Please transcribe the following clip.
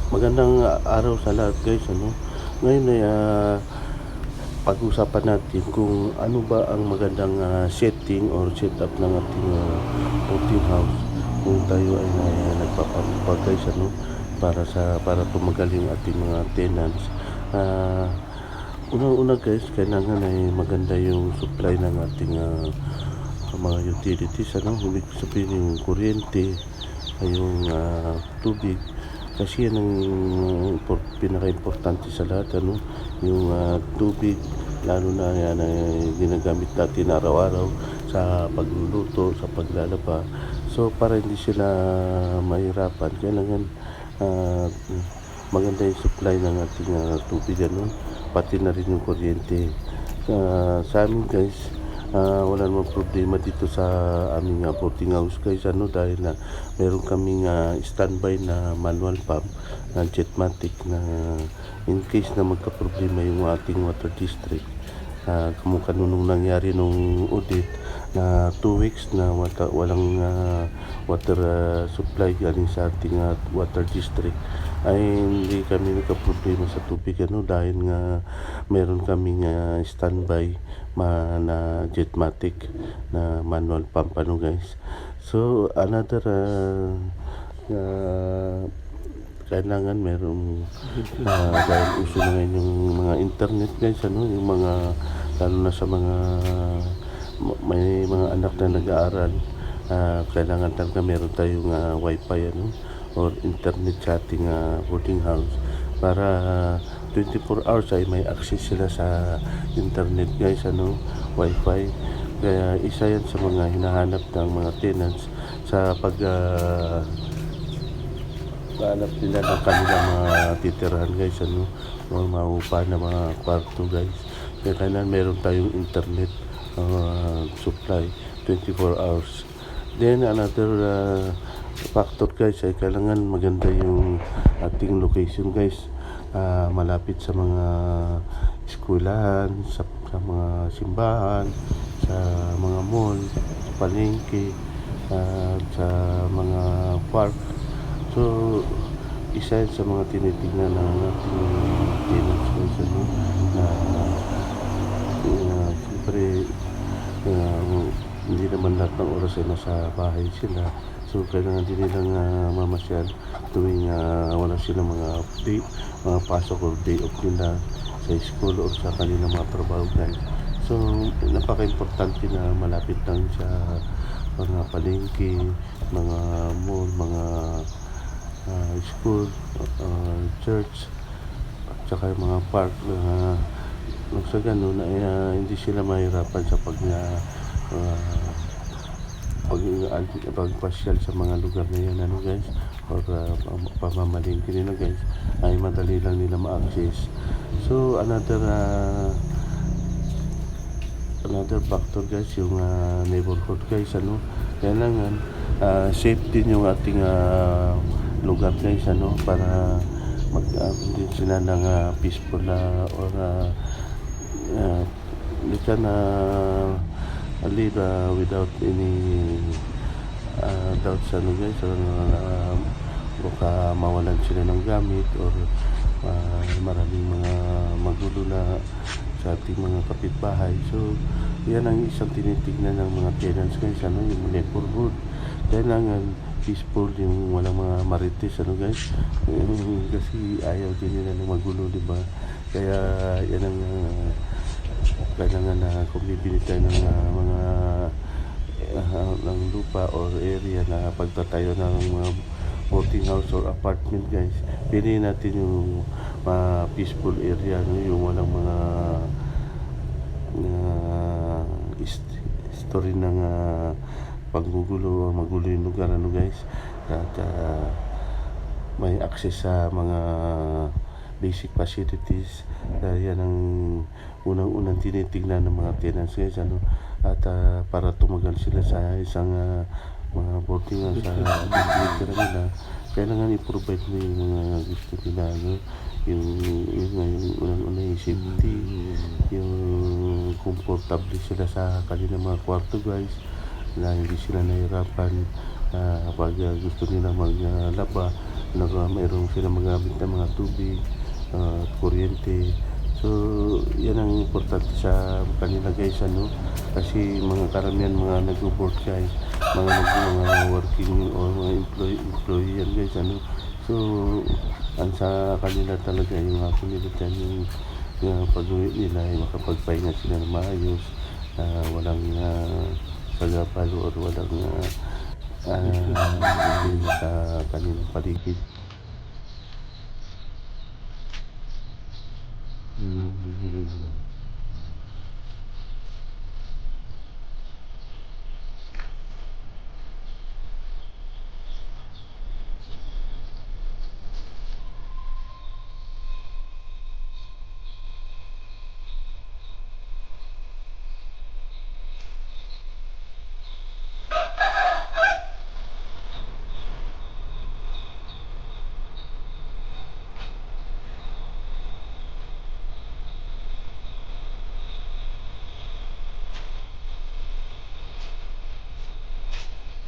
Magandang araw sa lahat guys, ano. Ngayon ay pag-usapan natin kung ano ba ang magandang setting or setup ng ating boarding house kung tayo ay nagpapagawa guys, ano, para tumagal yung ating mga tenants. Ah, Unang-una guys, kailangan ay maganda yung supply ng ating mga utilities, ano. Ibig sabihin yung kuryente, ay yung tubig, kasi yan ang pinaka-importante sa lahat, ano, yung tubig, lalo na yan ay ginagamit natin araw-araw sa pagluluto, sa paglalaba. So para hindi sila mahirapan, kailangan uh, maganda yung supply ng ating tubig, ano, pati na rin yung kuryente. Sa amin guys, wala namang problema dito sa aming boarding house guys, ano, dahil na meron kaming standby na manual pump na Jetmatic na in case na magka-problema yung ating water district. Kamukha nung nangyari nung audit na 2 weeks na walang water supply galing sa ating water district, ay hindi kami nagka-problema sa tubig, ano, dahil nga meron kaming standby na Jetmatic na manual pump, ano guys. So another kailangan meron dahil uso na ngayon yung mga internet guys, ano, yung mga lalo na sa mga may mga anak na nag-aaral, kailangan talaga meron tayong wifi, ano, or internet sa ating boarding house para 24 hours ay may access sila sa internet guys, ano, wifi. Kaya isa yan sa mga hinahanap ng mga tenants sa hanap nila ng kanilang mga titirahan guys, ano, mga maupa na mga kwarto guys. Kaya kailangan meron tayong internet supply 24 hours. Then another factor guys ay kailangan maganda yung ating location guys, malapit sa mga eskwelahan, sa mga simbahan, sa mga mall, sa palengke, sa mga park. So isa yan sa mga tinitingnan ng ating tenants guys, ano, na siyempre hindi naman lahat ng oras ay nasa bahay sila. So kailangan din nilang mamasyal tuwing wala silang mga mga pasok or day off nila sa school or sa kanilang mga trabaho guys. So napaka-importante na malapit lang sa mga palengke, mga mall, mga school, church, at saka yung mga park na sa ganun ay hindi sila mahirapan sa pagpasyal sa mga lugar na yan, ano guys, or pamamalingki nila guys, ay madali lang nila ma-access. So another factor guys, yung neighborhood guys, ano, kailangan safe din yung ating lugar guys, ano, para din sila ng peaceful or they can live without any doubts, ano guys, or baka mawalan sila ng gamit or maraming mga magulo na sa ating mga kapitbahay. So yan ang isang tinitignan ng mga tenants guys, ano, yung neighborhood. Kailangan peaceful, yung walang mga marites, ano guys, kasi ayaw din nila ng magulo, di ba? Kaya yan ang kailangan na kung bibili tayo ng mga ng lupa or area na pagtatayo ng mga boarding house or apartment guys, piliin natin yung peaceful area, no? Yung walang mga story ng paggugulo o magulo yung lugar, ano guys, at may access sa mga basic facilities. Yan ang unang tinitignan ng mga tenants guys, ano, at para tumagal sila sa isang mga boarding house sa titira nila, kailangan i-provide mo yung mga gusto nila, ano, yung unang-una yung safety, yung comfortable sila sa kanilang mga kwarto guys, na hindi sila nahirapan pag gusto nila maglaba, mayroon sila magamit ng mga tubig, kuryente. So, yan ang importante sa kanila guys, ano, kasi mga karamihan mga nag-work guys, mga working o mga employee yan guys, ano. So, ang sa kanila talaga yung hapon nila dyan, yung pag-uwi nila ay makapagpahinga sila ng maayos, walang sagapal or walang sa kanilang paligid.